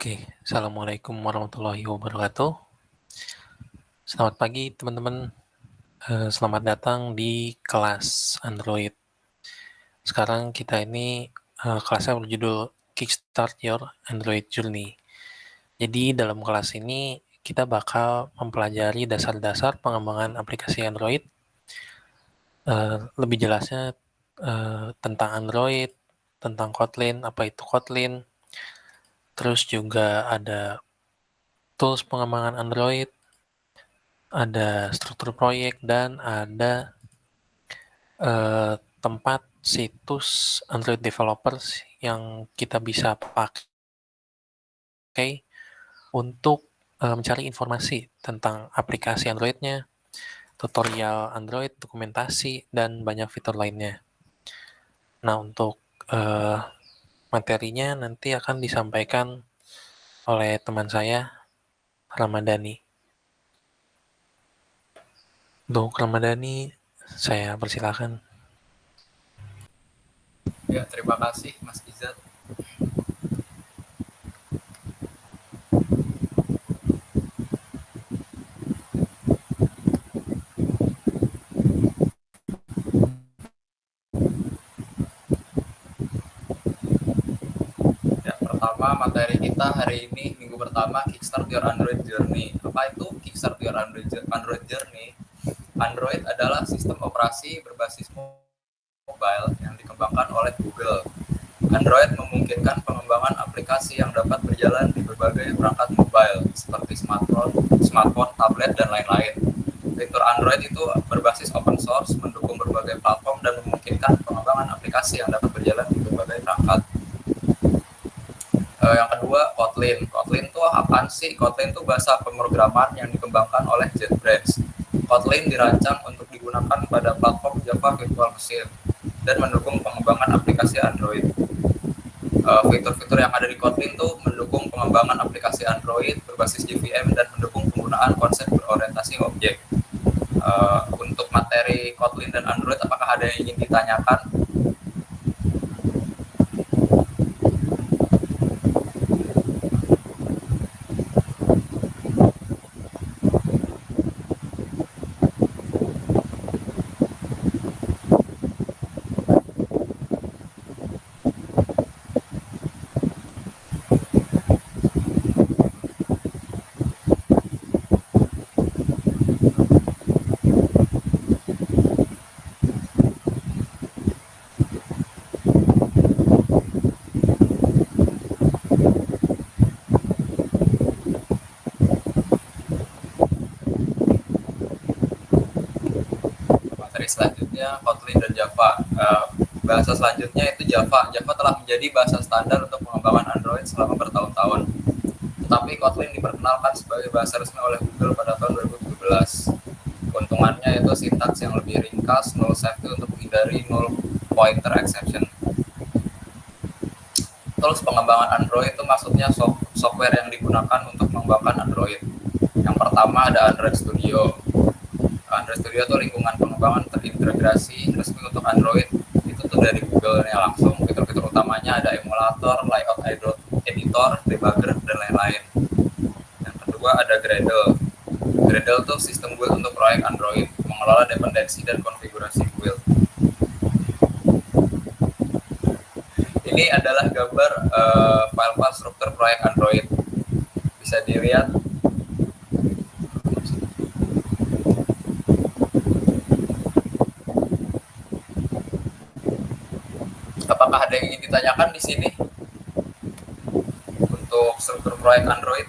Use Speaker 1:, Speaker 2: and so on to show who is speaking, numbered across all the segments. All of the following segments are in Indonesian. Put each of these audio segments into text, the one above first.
Speaker 1: Oke, Assalamualaikum warahmatullahi wabarakatuh. Selamat pagi teman-teman. Selamat datang di kelas Android. Sekarang kita ini kelasnya berjudul Kickstart Your Android Journey. Jadi dalam kelas ini kita bakal mempelajari dasar-dasar pengembangan aplikasi Android. Lebih jelasnya tentang Android, tentang Kotlin, apa itu Kotlin. Terus juga ada tools pengembangan Android, ada struktur proyek, dan ada tempat situs Android developers yang kita bisa pakai untuk mencari informasi tentang aplikasi Android-nya, tutorial Android, dokumentasi, dan banyak fitur lainnya. Nah, untuk materinya nanti akan disampaikan oleh teman saya, Ramadhani. Untuk Ramadhani, saya persilakan.
Speaker 2: Ya, terima kasih Mas Izat. Ya, pertama materi kita hari ini minggu pertama Kickstart Your Android Journey. Apa itu Kickstart Your Android Journey? Android adalah sistem operasi berbasis mobile yang dikembangkan oleh Google. Android memungkinkan pengembangan aplikasi yang dapat berjalan di berbagai perangkat mobile seperti smartphone, tablet, dan lain-lain. Fitur Android itu berbasis open source, mendukung berbagai platform, dan memungkinkan pengembangan aplikasi yang dapat berjalan di berbagai perangkat. Yang kedua, Kotlin. Kotlin itu apaan sih? Kotlin itu bahasa pemrograman yang dikembangkan oleh JetBrains. Kotlin dirancang untuk digunakan pada platform Java Virtual Machine dan mendukung pengembangan aplikasi Android. Fitur-fitur yang ada di Kotlin itu mendukung pengembangan aplikasi Android berbasis JVM dan mendukung penggunaan konsep berorientasi objek. Untuk materi Kotlin dan Android, apakah ada yang ingin ditanyakan? Materi selanjutnya Kotlin dan Java. Bahasa selanjutnya itu Java. Java telah menjadi bahasa standar untuk pengembangan Android selama bertahun-tahun. Tetapi Kotlin diperkenalkan sebagai bahasa resmi oleh Google pada tahun 2017. Keuntungannya yaitu sintaks yang lebih ringkas, null safety untuk menghindari null pointer exception. Tools pengembangan Android itu maksudnya software yang digunakan untuk mengembangkan Android. Yang pertama ada Android Studio. Android Studio itu lingkungan pengembangan terintegrasi resmi untuk Android. Itu tuh dari Google-nya langsung. Fitur-fitur utamanya ada emulator, layout editor, debugger, dan lain-lain. Yang kedua ada Gradle. Gradle itu sistem build untuk proyek Android, mengelola dependensi dan konfigurasi build. Ini adalah gambar file-file struktur proyek Android. Bisa dilihat. Apakah ada yang ingin ditanyakan di sini untuk struktur proyek Android?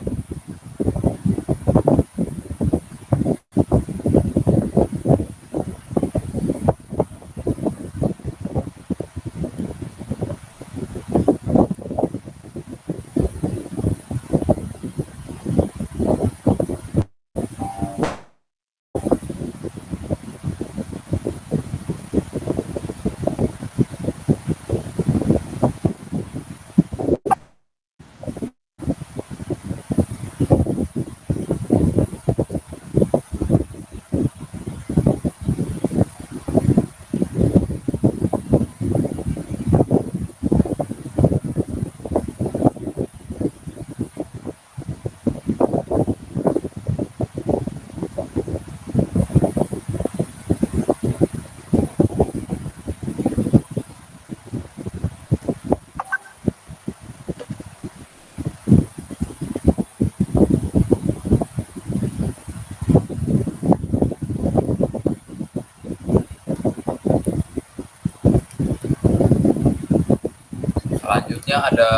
Speaker 2: selanjutnya ada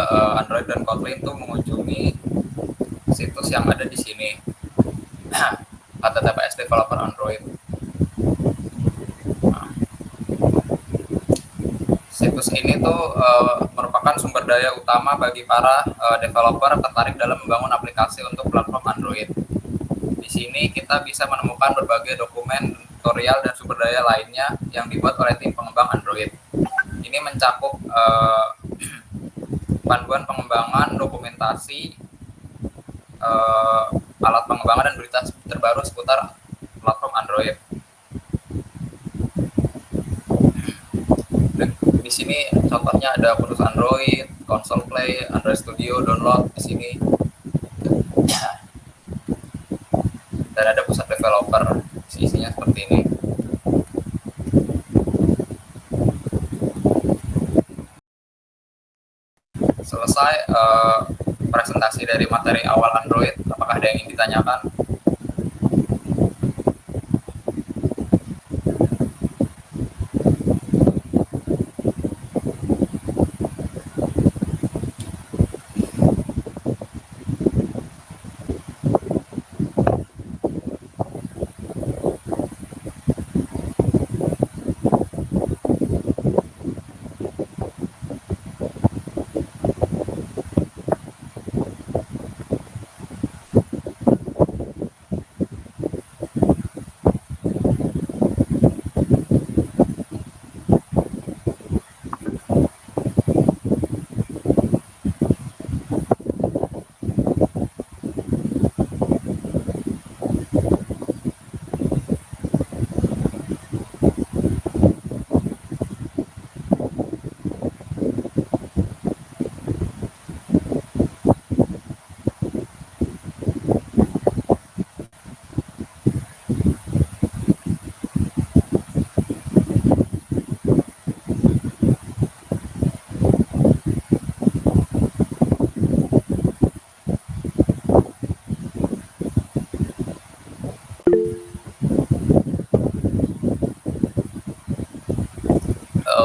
Speaker 2: Android dan Kotlin tuh mengunjungi situs yang ada di sini. HTTPS developer Android. Nah, situs ini tuh merupakan sumber daya utama bagi para developer tertarik dalam membangun aplikasi untuk platform Android. Di sini kita bisa menemukan berbagai dokumen, tutorial, dan sumber daya lainnya yang dibuat oleh tim pengembang Android. Ini mencakup panduan pengembangan, dokumentasi, alat pengembangan, dan berita terbaru seputar platform Android. Di sini contohnya ada kursus Android, Console Play, Android Studio, download di sini. Dan ada pusat developer, isinya seperti ini. Selesai presentasi dari materi awal Android. Apakah ada yang ingin ditanyakan?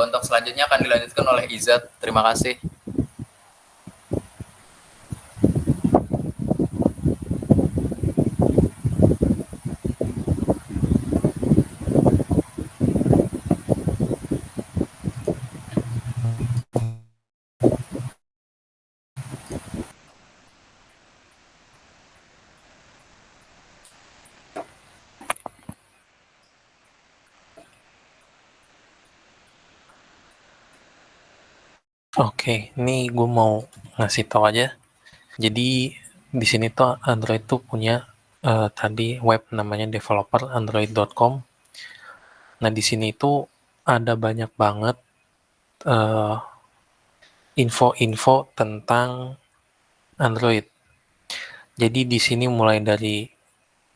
Speaker 2: Untuk selanjutnya akan dilanjutkan oleh Izat. Terima kasih.
Speaker 1: Oke, ini gue mau ngasih tahu aja. Jadi di sini tuh Android tuh punya tadi web namanya developerandroid.com. Nah di sini tuh ada banyak banget info-info tentang Android. Jadi di sini mulai dari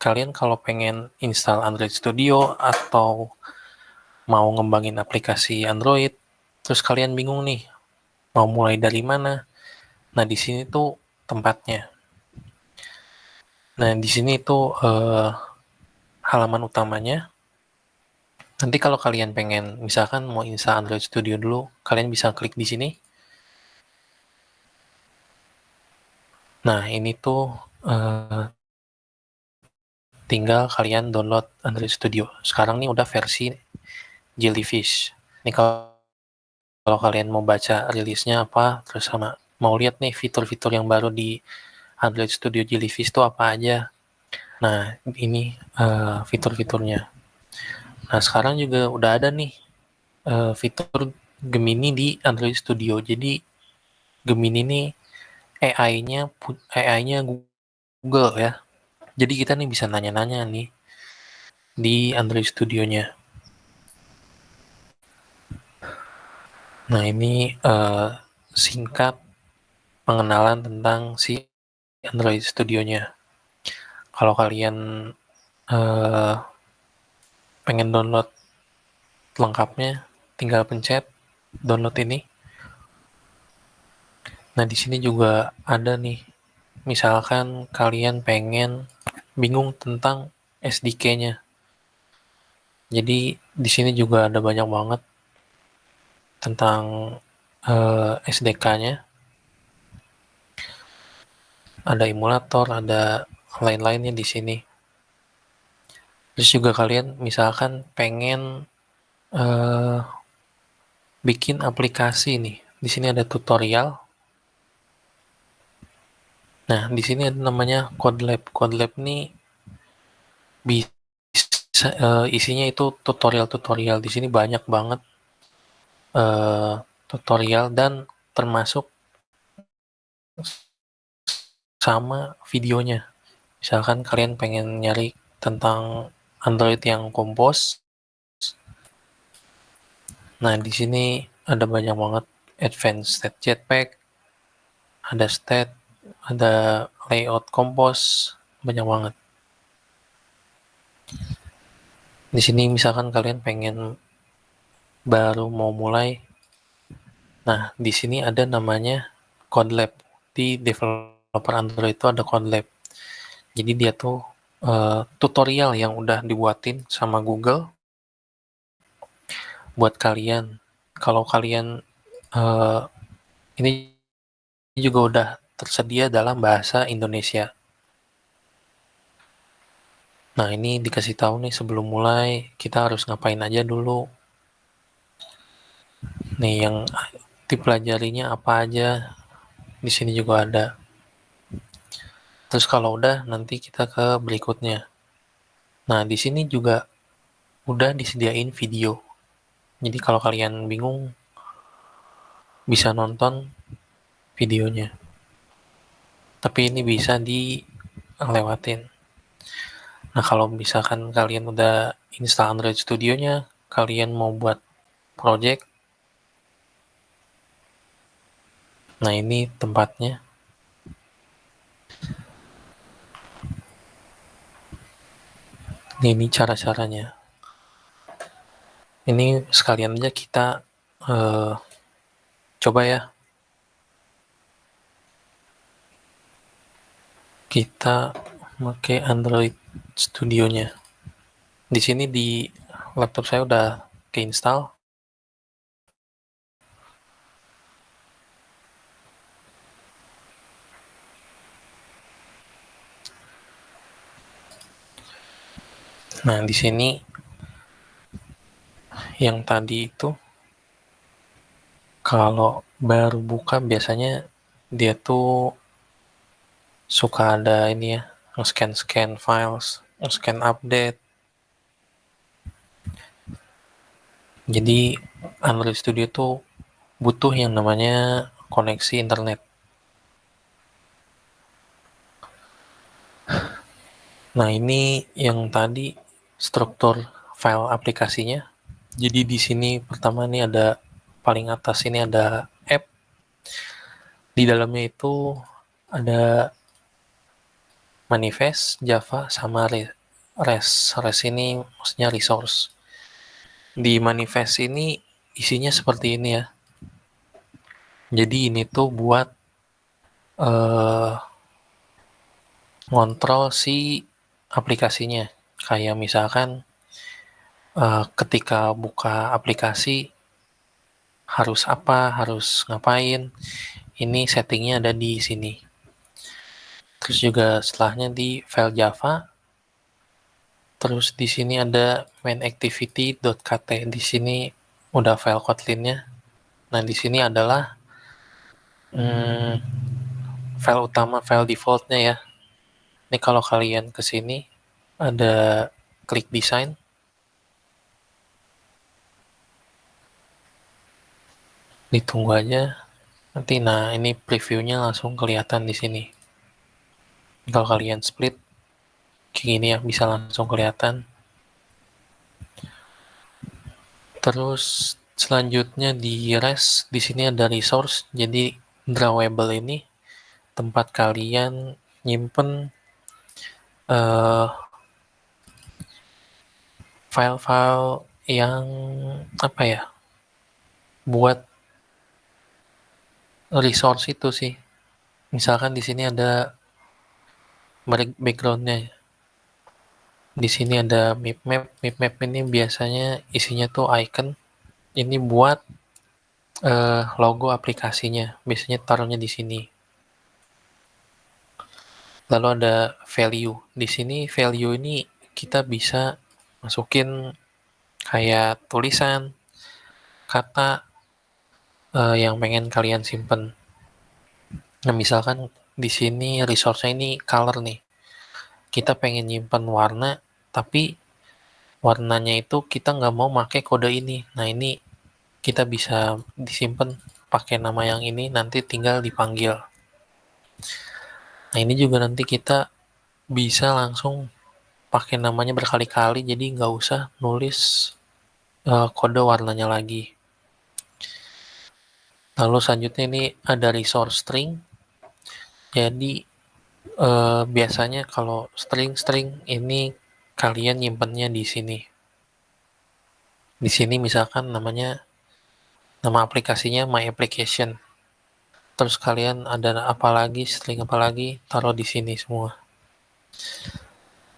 Speaker 1: kalian kalau pengen install Android Studio atau mau ngembangin aplikasi Android, terus kalian bingung nih mau mulai dari mana. Nah di sini tuh tempatnya. Nah di sini tuh halaman utamanya. Nanti kalau kalian pengen misalkan mau install Android Studio dulu, kalian bisa klik di sini. Nah ini tuh tinggal kalian download Android Studio. Sekarang nih udah versi Jellyfish. Ini kalau kalian mau baca rilisnya apa, terus sama mau lihat nih fitur-fitur yang baru di Android Studio Jellyfish itu apa aja. Nah, ini fitur-fiturnya. Nah, sekarang juga udah ada nih fitur Gemini di Android Studio. Jadi Gemini ini AI-nya Google ya. Jadi kita nih bisa nanya-nanya nih di Android Studio-nya. Nah, ini singkat pengenalan tentang si Android Studio-nya. Kalau kalian pengen download lengkapnya, tinggal pencet download ini. Nah, di sini juga ada nih, misalkan kalian pengen bingung tentang SDK-nya. Jadi di sini juga ada banyak banget tentang SDK-nya. ada emulator, ada lain-lainnya di sini. Terus juga kalian misalkan pengen bikin aplikasi nih. Di sini ada tutorial. Nah, di sini ada namanya CodeLab. CodeLab nih bisa isinya itu tutorial-tutorial. Di sini banyak banget tutorial dan termasuk sama videonya. Misalkan kalian pengen nyari tentang Android yang kompos. Nah, di sini ada banyak banget advanced state jetpack, ada state, ada layout kompos, banyak banget. Di sini misalkan kalian pengen baru mau mulai, nah di sini ada namanya CodeLab. Di developer Android itu ada CodeLab. Jadi dia tuh tutorial yang udah dibuatin sama Google buat kalian. Kalau kalian ini juga udah tersedia dalam bahasa Indonesia. Nah, ini dikasih tahu nih sebelum mulai kita harus ngapain aja dulu. Nih yang dipelajarinya apa aja. Di sini juga ada. Terus kalau udah nanti kita ke berikutnya. Nah, di sini juga udah disediain video. Jadi kalau kalian bingung bisa nonton videonya. Tapi ini bisa dilewatin. Nah, kalau misalkan kalian udah install Android Studio-nya, kalian mau buat project, nah ini tempatnya. Ini cara-caranya. Ini sekalian aja kita coba ya. Kita pakai Android Studio-nya. Di sini di laptop saya udah keinstall. Nah, di sini yang tadi itu kalau baru buka biasanya dia tuh suka ada ini ya, nge-scan files, nge-scan update. Jadi Android Studio tuh butuh yang namanya koneksi internet. Nah, ini yang tadi struktur file aplikasinya. Jadi di sini pertama nih ada paling atas ini ada app. Di dalamnya itu ada manifest, Java, sama REST. REST ini maksudnya resource. Di manifest ini isinya seperti ini ya. Jadi ini tuh buat ngontrol si aplikasinya. Kayak misalkan ketika buka aplikasi harus apa, harus ngapain. Ini settingnya ada di sini. Terus juga setelahnya di file Java. Terus di sini ada mainActivity.kt. Di sini udah file Kotlin-nya. Nah, di sini adalah file utama, file default-nya ya. Ini kalau kalian ke sini ada klik design. Ditunggu aja. Nanti nah ini previewnya langsung kelihatan di sini. Kalau kalian split kayak gini ya bisa langsung kelihatan. Terus selanjutnya di REST di sini ada resource. Jadi drawable ini tempat kalian nyimpen file-file yang apa ya, buat resource itu sih. Misalkan di sini ada backgroundnya. Di sini ada mipmap. Mipmap ini biasanya isinya tuh icon. Ini buat logo aplikasinya. Biasanya taruhnya di sini. Lalu ada value. Di sini value ini kita bisa masukin kayak tulisan, kata yang pengen kalian simpen. Nah, misalkan di sini resource-nya ini color nih. Kita pengen nyimpen warna, tapi warnanya itu kita nggak mau pakai kode ini. Nah, ini kita bisa disimpan pakai nama yang ini, nanti tinggal dipanggil. Nah, ini juga nanti kita bisa langsung pakai namanya berkali-kali, jadi nggak usah nulis kode warnanya lagi. Lalu selanjutnya ini ada resource string. Jadi biasanya kalau string ini kalian nyimpennya di sini. Di sini misalkan nama aplikasinya my application. Terus kalian ada apa lagi, string apa lagi, taruh di sini semua.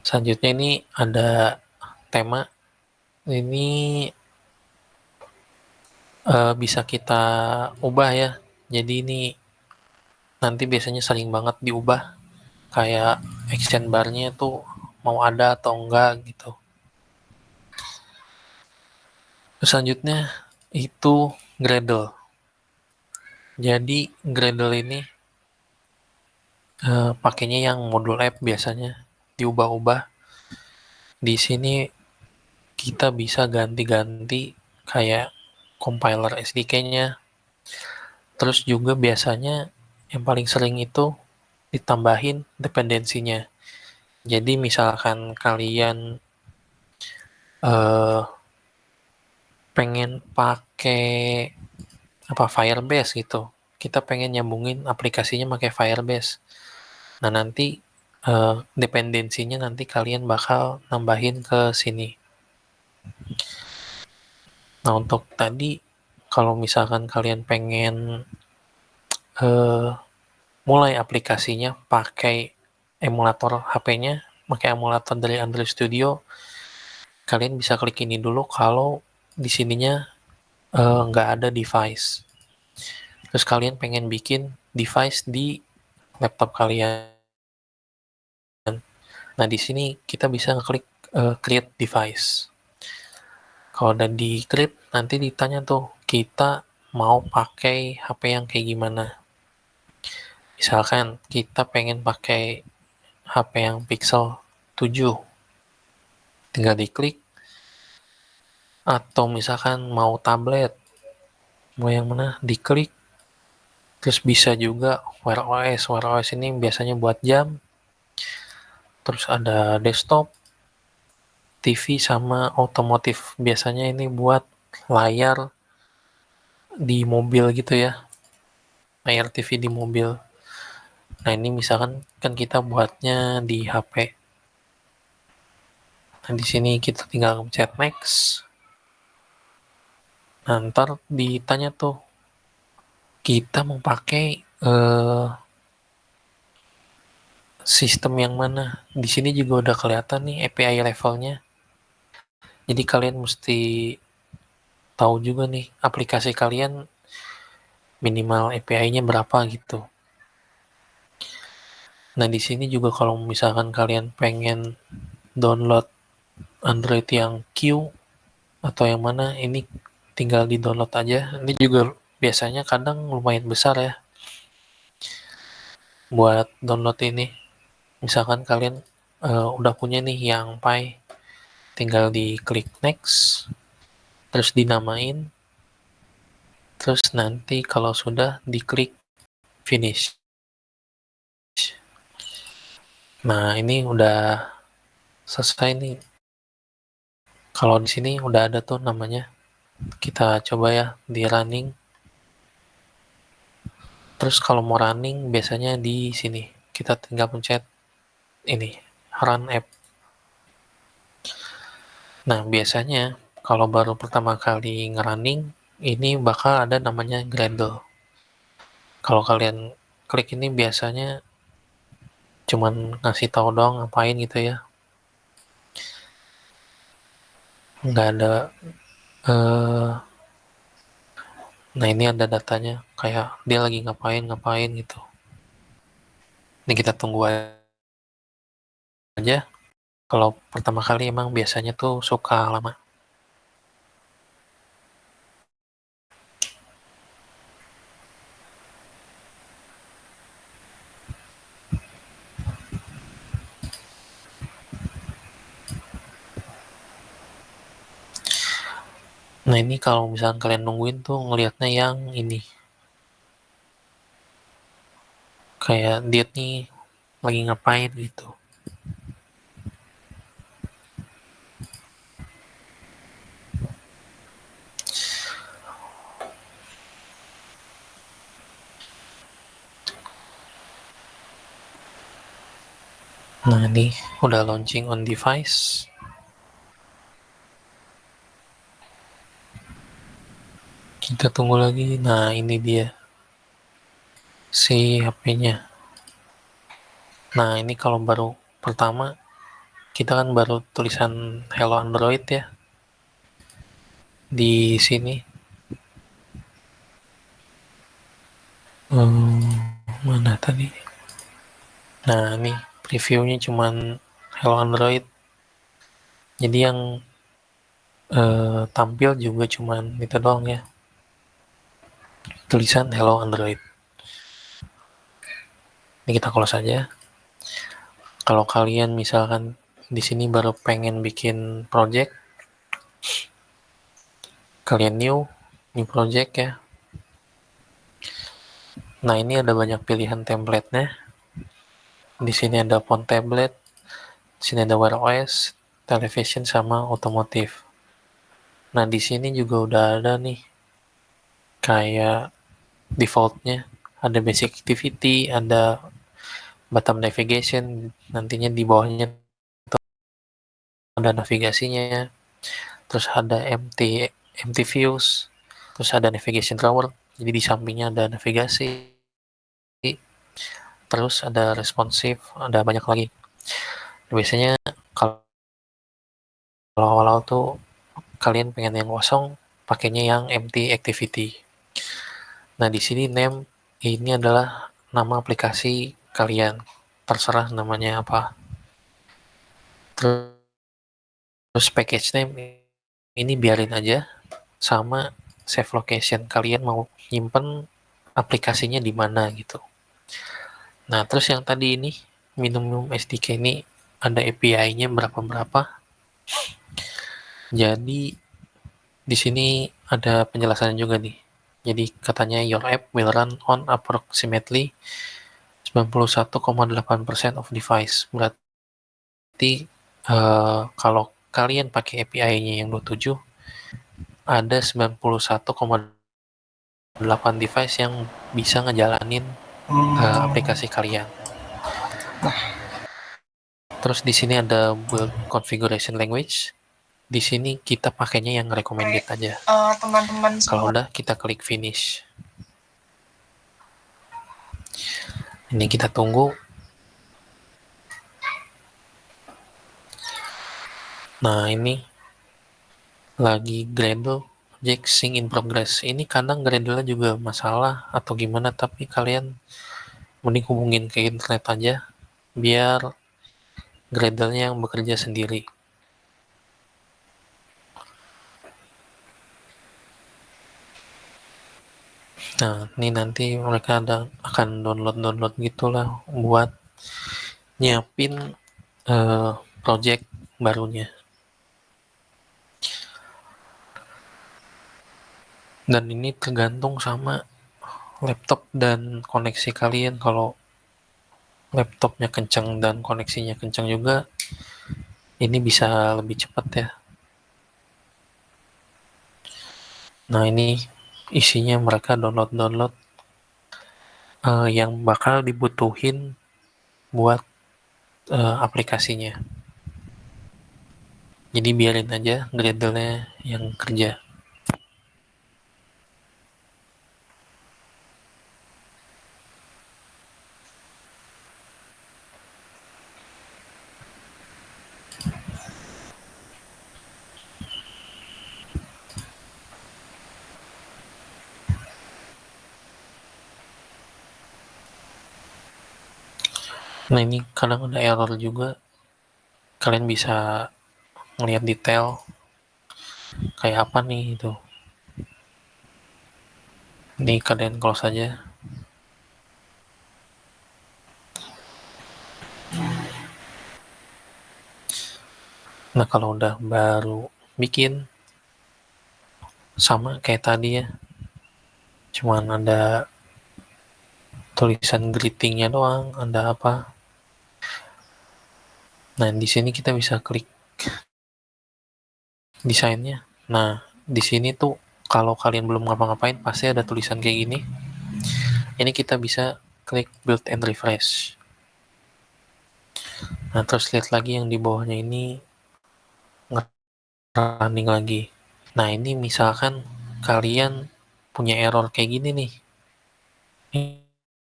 Speaker 1: Selanjutnya ini ada tema. Ini bisa kita ubah ya. Jadi ini nanti biasanya sering banget diubah. Kayak action bar-nya tuh mau ada atau enggak gitu. Terus selanjutnya itu Gradle. Jadi Gradle ini pakainya yang modul app biasanya diubah-ubah. Di sini kita bisa ganti-ganti kayak compiler SDK-nya. Terus juga biasanya yang paling sering itu ditambahin dependensinya. Jadi misalkan kalian eh, pengen pakai Firebase gitu, kita pengen nyambungin aplikasinya pakai Firebase. Nah, nanti dependensinya nanti kalian bakal nambahin ke sini. Nah, untuk tadi kalau misalkan kalian pengen mulai aplikasinya pakai emulator HP-nya, pakai emulator dari Android Studio, kalian bisa klik ini dulu kalau di sininya nggak ada device. Terus kalian pengen bikin device di laptop kalian. Nah, di sini kita bisa ngeklik create device. Kalau udah di create, nanti ditanya tuh, kita mau pakai HP yang kayak gimana. Misalkan kita pengen pakai HP yang Pixel 7, tinggal diklik. Atau misalkan mau tablet, mau yang mana, diklik. Terus bisa juga Wear OS. Wear OS ini biasanya buat jam. Terus ada desktop, TV, sama otomotif. Biasanya ini buat layar di mobil gitu ya. Layar TV di mobil. Nah, ini misalkan kan kita buatnya di HP. Nah, di sini kita tinggal pencet next. Nah, ntar ditanya tuh, kita mau pakai sistem yang mana. Di sini juga udah kelihatan nih API levelnya. Jadi kalian mesti tahu juga nih aplikasi kalian minimal API-nya berapa gitu. Nah, di sini juga kalau misalkan kalian pengen download Android yang Q atau yang mana, ini tinggal di-download aja. Ini juga biasanya kadang lumayan besar ya buat download ini. Misalkan kalian udah punya nih yang Pi, tinggal diklik next, terus dinamain, terus nanti kalau sudah diklik finish. Nah, ini udah selesai nih. Kalau di sini udah ada tuh namanya. Kita coba ya di running. Terus kalau mau running biasanya di sini. Kita tinggal pencet ini, run app. Nah, biasanya kalau baru pertama kali ngerunning, ini bakal ada namanya Gradle. Kalau kalian klik ini biasanya cuman ngasih tahu doang ngapain gitu ya. Nggak ada eh nah, ini ada datanya kayak dia lagi ngapain gitu. Ini kita tunggu aja. aja. Kalau pertama kali emang biasanya tuh suka lama. Nah ini kalau misalnya kalian nungguin tuh ngelihatnya yang ini, kayak dia nih lagi ngapain gitu. Nah ini udah launching on device. Kita tunggu lagi. Nah ini dia si HP-nya. Nah ini kalau baru pertama kita kan baru tulisan Hello Android ya di sini. Mana tadi? Nah ini previewnya cuman Hello Android. Jadi yang tampil juga cuman itu doang ya, tulisan Hello Android. Ini kita close saja. Kalau kalian misalkan di sini baru pengen bikin project, kalian new project ya. Nah ini ada banyak pilihan template-nya. Di sini ada font tablet, di sini ada Wear OS, television sama otomotif. Nah di sini juga udah ada nih kayak defaultnya, ada basic activity, ada bottom navigation, nantinya di bawahnya ada navigasinya, terus ada empty views, terus ada navigation drawer, jadi di sampingnya ada navigasi, terus ada responsive, ada banyak lagi. Biasanya kalau awal-awal tuh kalian pengen yang kosong, pakainya yang empty activity. Nah di sini name ini adalah nama aplikasi kalian, terserah namanya apa. Terus package name ini biarin aja, sama save location, kalian mau nyimpen aplikasinya di mana gitu. Nah terus yang tadi ini minimum SDK ini ada API-nya berapa. Jadi di sini ada penjelasannya juga nih. Jadi katanya your app will run on approximately 91,8% of device. Berarti kalau kalian pakai API-nya yang 27, ada 91,8 device yang bisa ngejalanin aplikasi kalian. Terus di sini ada build configuration language. Di sini kita pakainya yang recommended aja.
Speaker 3: Teman-teman
Speaker 1: Kalau
Speaker 3: semua.
Speaker 1: udah kita klik finish. Ini kita tunggu. Nah ini lagi Gradle project sync in progress. Ini kadang Gradle juga masalah atau gimana, tapi kalian mending hubungin ke internet aja biar Gradle-nya yang bekerja sendiri. Nah ini nanti mereka akan download gitulah buat nyiapin project barunya. Dan ini tergantung sama laptop dan koneksi kalian. Kalau laptopnya kencang dan koneksinya kencang juga, ini bisa lebih cepat ya. Nah ini isinya mereka download yang bakal dibutuhin buat aplikasinya. Jadi biarin aja Gradle-nya yang kerja. Nah ini kadang ada error juga, kalian bisa ngelihat detail kayak apa nih itu. Ini kalian close aja. Nah kalau udah baru bikin sama kayak tadi ya, cuman ada tulisan greetingnya doang, ada apa. Nah di sini kita bisa klik desainnya. Nah di sini tuh kalau kalian belum ngapa-ngapain pasti ada tulisan kayak gini. Ini kita bisa klik build and refresh. Nah terus lihat lagi yang di bawahnya ini running lagi. Nah ini misalkan kalian punya error kayak gini nih,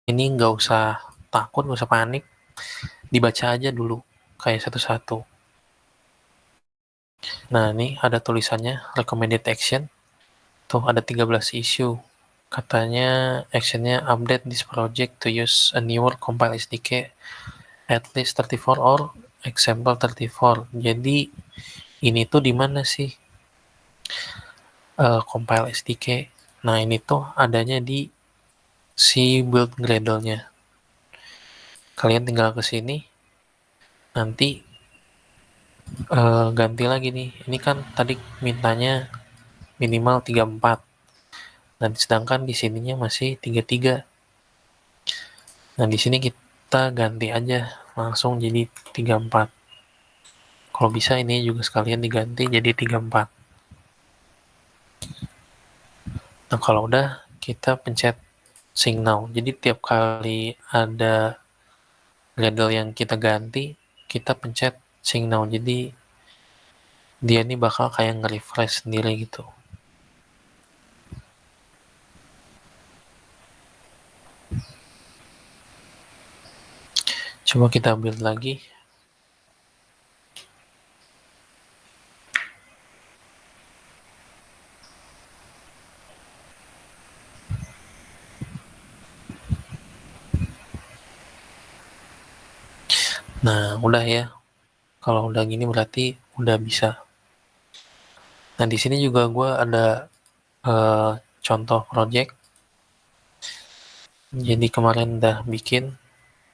Speaker 1: ini nggak usah takut, nggak usah panik, dibaca aja dulu kayak satu-satu. Nah ini ada tulisannya recommended action, tuh ada 13 issue. Katanya actionnya update this project to use a newer compile SDK at least 34 or example 34. Jadi ini tuh di mana sih compile SDK? Nah ini tuh adanya di si build Gradle-nya. Kalian tinggal ke sini, nanti ganti lagi nih. Ini kan tadi mintanya minimal 34. Nah, sedangkan di sininya masih 33. Nah, di sini kita ganti aja langsung jadi 34. Kalau bisa ini juga sekalian diganti jadi 34. Nah, kalau udah kita pencet sync now. Jadi tiap kali ada Gradle yang kita ganti, kita pencet sync now. Jadi dia ini bakal kayak nge-refresh sendiri gitu. Coba kita build lagi. Nah, udah ya. Kalau udah gini berarti udah bisa. Nah, di sini juga gue ada contoh project. Jadi kemarin udah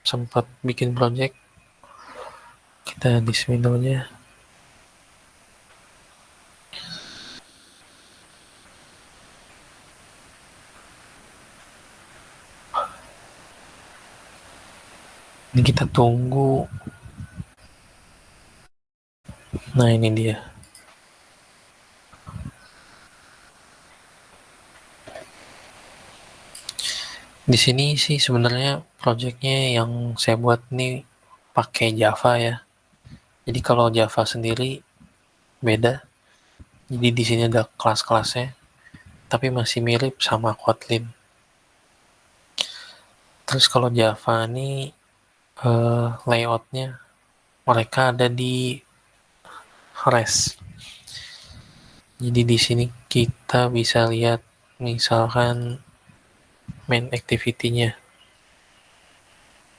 Speaker 1: sempat bikin project. Kita di window-nya. Ini kita tunggu. Nah, ini dia. Di sini sih sebenarnya projectnya yang saya buat nih pakai Java ya. Jadi kalau Java sendiri beda. Jadi di sini ada kelas-kelasnya, tapi masih mirip sama Kotlin. Terus kalau Java ini layoutnya mereka ada di REST. Jadi di sini kita bisa lihat misalkan main activity-nya.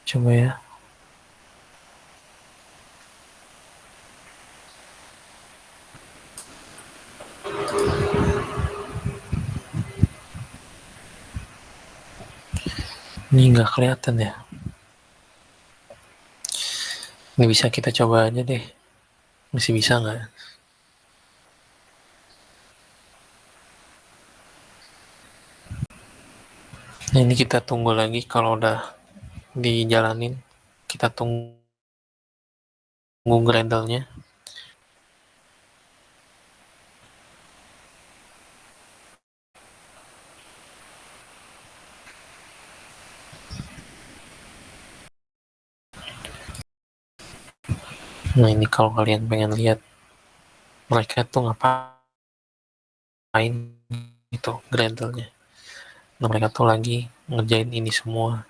Speaker 1: Coba ya. Ini nggak kelihatan ya. Ini bisa kita coba aja deh. Masih bisa nggak? Nah ini kita tunggu lagi kalau udah dijalanin. Kita tunggu Gradle-nya. Nah ini kalau kalian pengen lihat mereka tuh ngapain itu Gradle-nya. Nah mereka tuh lagi ngerjain ini semua.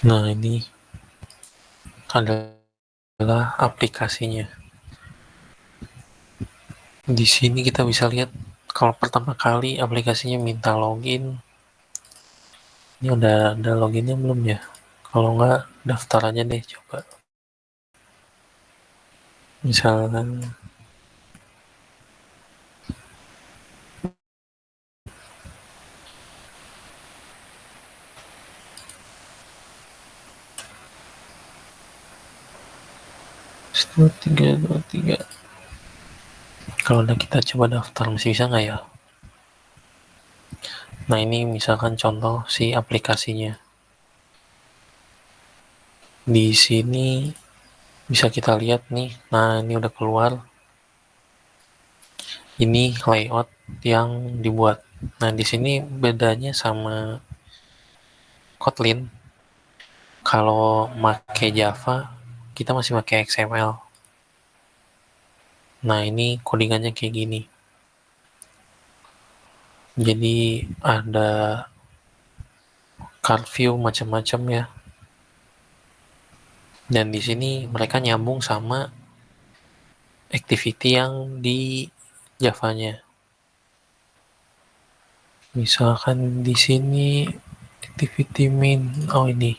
Speaker 1: Nah, ini adalah aplikasinya. Di sini kita bisa lihat kalau pertama kali aplikasinya minta login. Ini udah ada loginnya belum ya? Kalau nggak, daftar aja deh coba. Misalkan dua tiga dua tiga. Kalau udah kita coba daftar masih bisa nggak ya? Nah, ini misalkan contoh si aplikasinya. Di sini bisa kita lihat nih. Nah, ini udah keluar. Ini layout yang dibuat. Nah, di sini bedanya sama Kotlin. Kalau pakai Java, kita masih pakai XML. Nah, ini codingannya kayak gini. Jadi ada card view macam-macam ya. Dan di sini mereka nyambung sama activity yang di Java-nya. Misalkan di sini activity main. Oh, ini.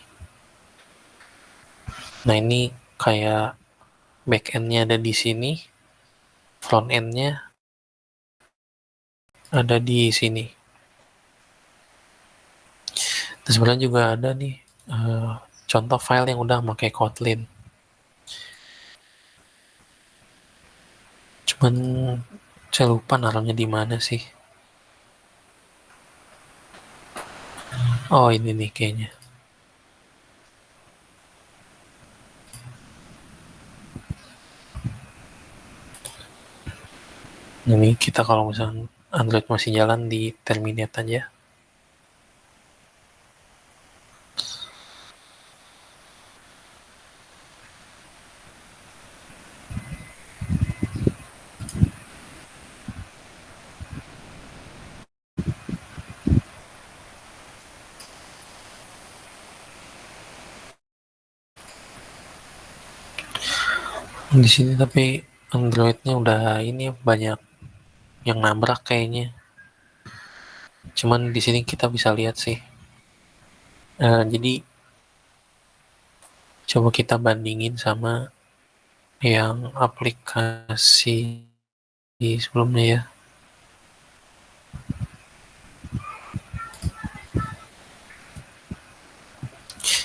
Speaker 1: Nah, ini kayak backend-nya ada di sini, front end-nya ada di sini. Terus sebenarnya juga ada nih contoh file yang udah pakai Kotlin. Cuman saya lupa naruhnya di mana sih. Oh, ini nih kayaknya. Ini kita kalau misalnya Android masih jalan di terminate aja. Di sini tapi Androidnya udah ini banyak yang nabrak kayaknya. Cuman di sini kita bisa lihat sih. Jadi coba kita bandingin sama yang aplikasi sebelumnya ya.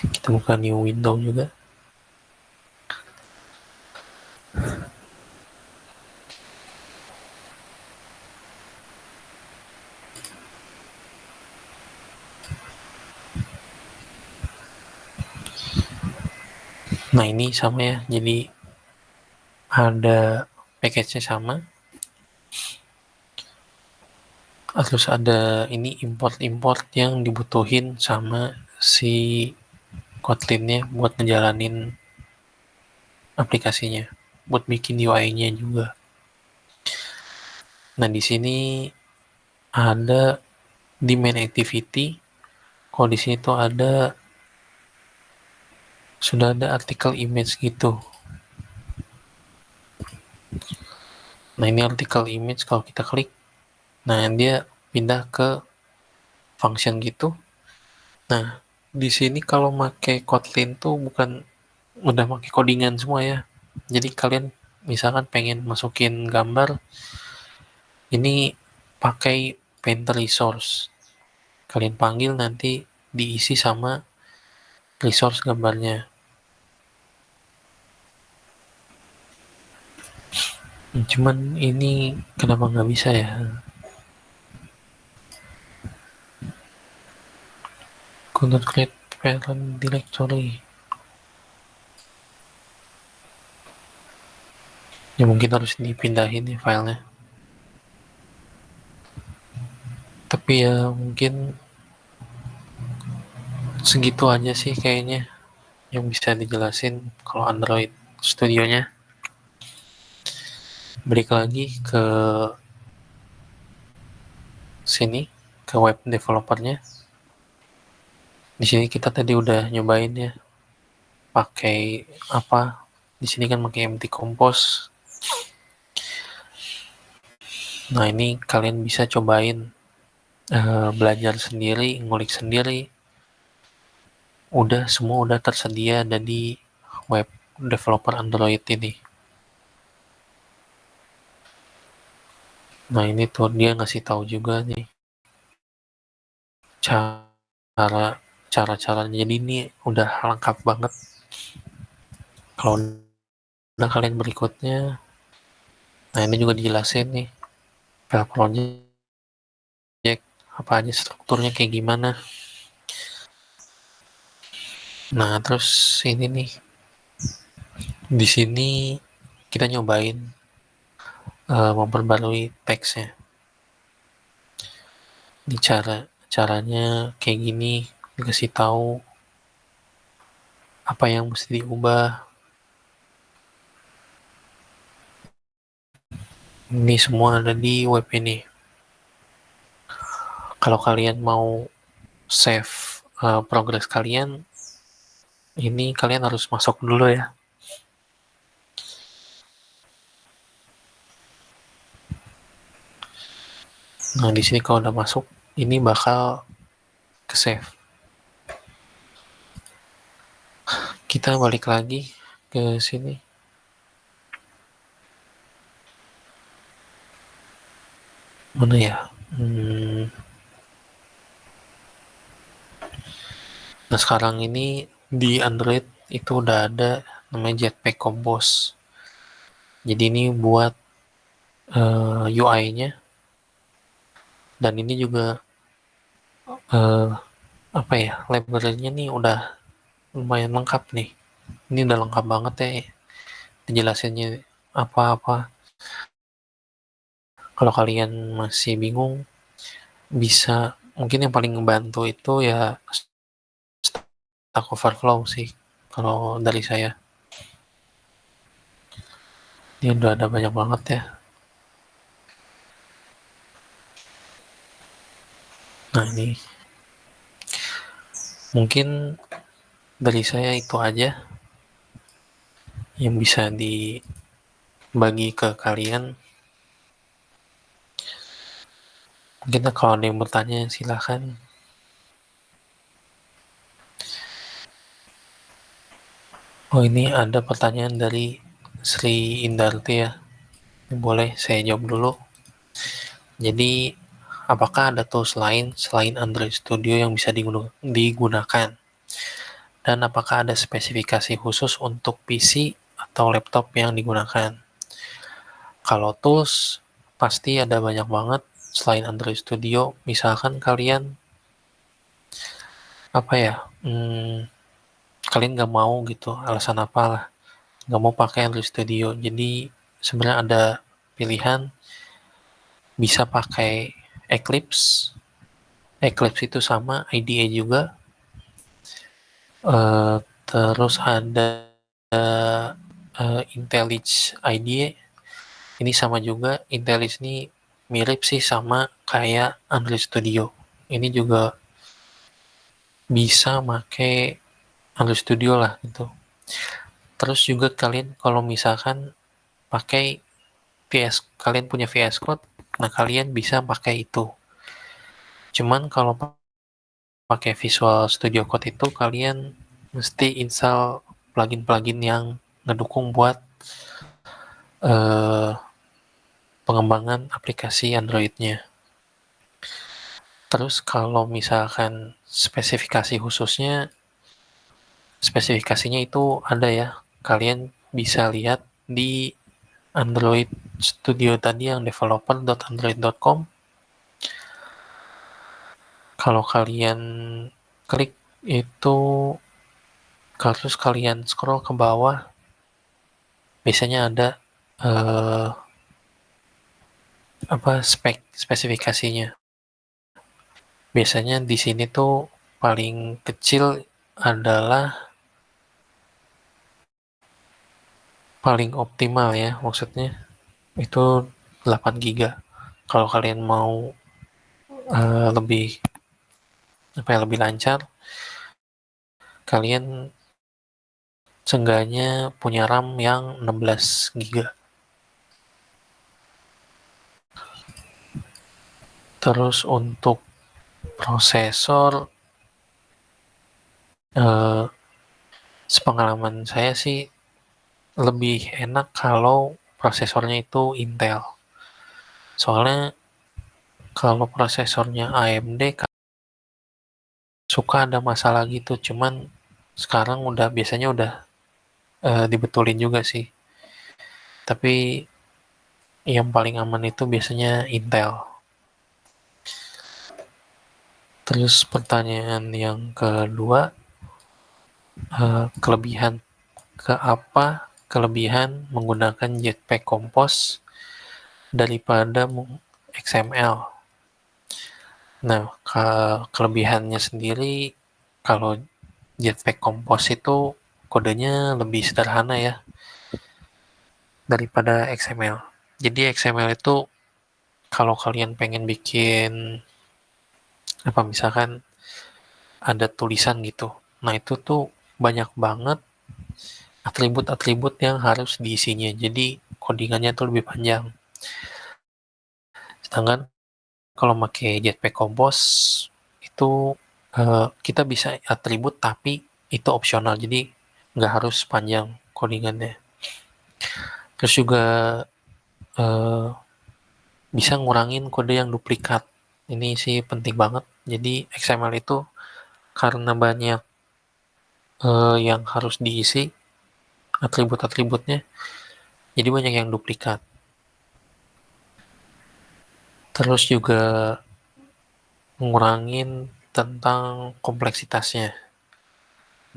Speaker 1: Kita buka new window juga. Nah, ini sama ya. Jadi ada package-nya sama. Terus ada ini import-import yang dibutuhin sama si Kotlin-nya buat ngejalanin aplikasinya, buat bikin UI-nya juga. Nah, di sini ada di main activity. Kalau di sini tuh sudah ada artikel image gitu. Nah, ini artikel image kalau kita klik, nah dia pindah ke function gitu. Nah, di sini kalau pakai Kotlin tuh bukan udah pakai codingan semua ya. Jadi kalian misalkan pengen masukin gambar, ini pakai painter resource. Kalian panggil nanti diisi sama resource gambarnya. Cuman ini kenapa nggak bisa ya? Could create parent directory. Ya mungkin harus dipindahin ya filenya. Tapi ya mungkin segitu aja sih kayaknya yang bisa dijelasin kalau Android Studionya. Balik lagi ke sini, ke web developernya. Di sini kita tadi udah nyobain ya, pakai apa? Di sini kan pakai empty compose. Nah, ini kalian bisa cobain belajar sendiri, ngulik sendiri. Semua udah tersedia ada di web developer Android ini. Nah, ini tuh dia ngasih tahu juga nih cara-cara. Jadi ini udah lengkap banget. Kalau udah kalian berikutnya, nah ini juga dijelasin nih file project apa aja, strukturnya kayak gimana. Nah, terus ini nih, di sini kita nyobain memperbarui teksnya. Di caranya kayak gini, dikasih tahu apa yang mesti diubah. Ini semua ada di web ini. Kalau kalian mau save progress kalian, ini kalian harus masuk dulu ya. Nah, di sini kalau udah masuk, ini bakal ke save. Kita balik lagi ke sini. Mana ya? Nah, sekarang ini di Android itu udah ada namanya Jetpack Compose. Jadi ini buat UI-nya. Dan ini juga apa ya, library-nya nih udah lumayan lengkap nih. Ini udah lengkap banget ya, dijelasinnya apa-apa. Kalau kalian masih bingung, bisa mungkin yang paling ngebantu itu ya Stack Overflow sih, kalau dari saya. Ini udah ada banyak banget ya. Nah, ini mungkin dari saya itu aja yang bisa dibagi ke kalian. Mungkin kalau ada yang bertanya silahkan. Oh, ini ada pertanyaan dari Sri Indarti ya. Boleh saya jawab dulu. Jadi, apakah ada tools lain selain Android Studio yang bisa digunakan? Dan apakah ada spesifikasi khusus untuk PC atau laptop yang digunakan? Kalau tools, pasti ada banyak banget selain Android Studio. Misalkan kalian, kalian nggak mau gitu, alasan apalah, nggak mau pakai Android Studio. Jadi, sebenarnya ada pilihan, bisa pakai Eclipse. Eclipse itu sama, IDE juga. Terus ada IntelliJ IDE. Ini sama juga, IntelliJ ini mirip sih sama kayak Android Studio. Ini juga bisa pakai Android Studio lah gitu. Terus juga kalian kalau misalkan pakai kalian punya VS Code, nah kalian bisa pakai itu. Cuman kalau pakai Visual Studio Code itu kalian mesti install plugin-plugin yang ngedukung buat pengembangan aplikasi Android-nya. Terus kalau misalkan spesifikasinya itu ada ya. Kalian bisa lihat di Android Studio tadi yang developer.android.com. Kalau kalian klik itu, terus kalian scroll ke bawah, biasanya ada spesifikasinya. Biasanya di sini tuh paling kecil adalah paling optimal ya, maksudnya itu 8 GB. Kalau kalian mau lebih lebih lancar, kalian seenggaknya punya RAM yang 16 GB. Terus untuk prosesor, sepengalaman saya sih lebih enak kalau prosesornya itu Intel. Soalnya kalau prosesornya AMD suka ada masalah gitu, cuman sekarang biasanya udah dibetulin juga sih. Tapi yang paling aman itu biasanya Intel. Terus pertanyaan yang kedua, kelebihan kelebihan menggunakan Jetpack Compose daripada XML. Nah, kelebihannya sendiri, kalau Jetpack Compose itu kodenya lebih sederhana ya daripada XML. Jadi XML itu kalau kalian pengen bikin misalkan ada tulisan gitu, nah itu tuh banyak banget atribut-atribut yang harus diisinya, jadi codingannya tuh lebih panjang. Sedangkan kalau pakai Jetpack Compose itu kita bisa atribut tapi itu opsional, jadi nggak harus panjang codingannya. Terus juga eh, bisa ngurangin kode yang duplikat. Ini sih penting banget. Jadi XML itu karena banyak yang harus diisi atribut-atributnya, jadi banyak yang duplikat. Terus juga ngurangin tentang kompleksitasnya.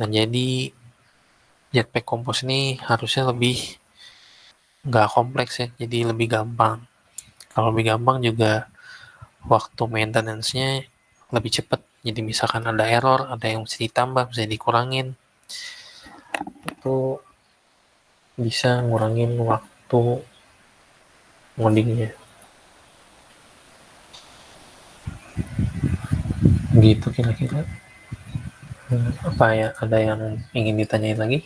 Speaker 1: Nah, jadi Jetpack Compose ini harusnya lebih nggak kompleks ya, jadi lebih gampang. Kalau lebih gampang juga waktu maintenance-nya lebih cepat. Jadi misalkan ada error, ada yang mesti ditambah, bisa dikurangin. Itu bisa ngurangin waktu ngodingnya. Gitu kira-kira. Apa ya, ada yang ingin ditanyain lagi?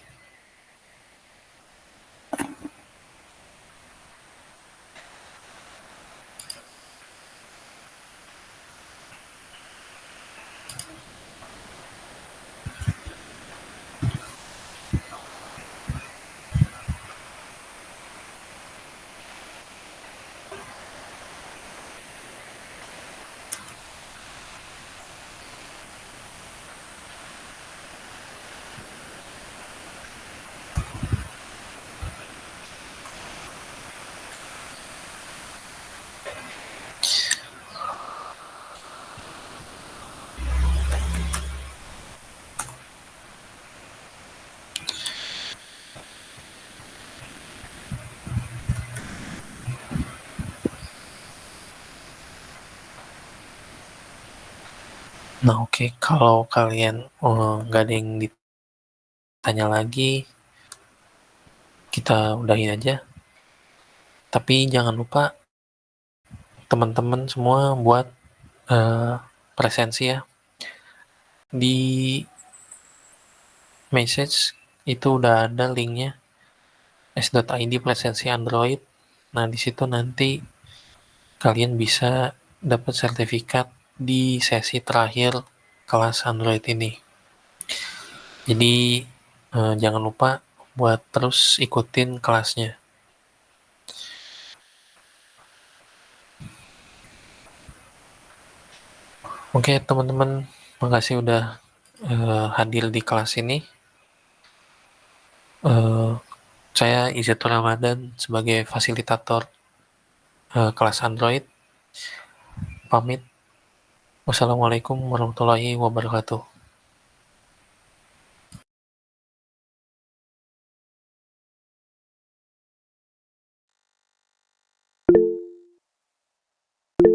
Speaker 1: Nah, oke. Kalau kalian nggak ada yang ditanya lagi, kita udahin aja. Tapi jangan lupa teman-teman semua buat presensi ya. Di message itu udah ada linknya, s.id presensi Android. Nah, di situ nanti kalian bisa dapat sertifikat di sesi terakhir kelas Android ini. Jadi jangan lupa buat terus ikutin kelasnya. Oke teman-teman, makasih udah hadir di kelas ini. Saya Izzatul Ramadan sebagai fasilitator kelas Android. Pamit. Wassalamualaikum warahmatullahi wabarakatuh.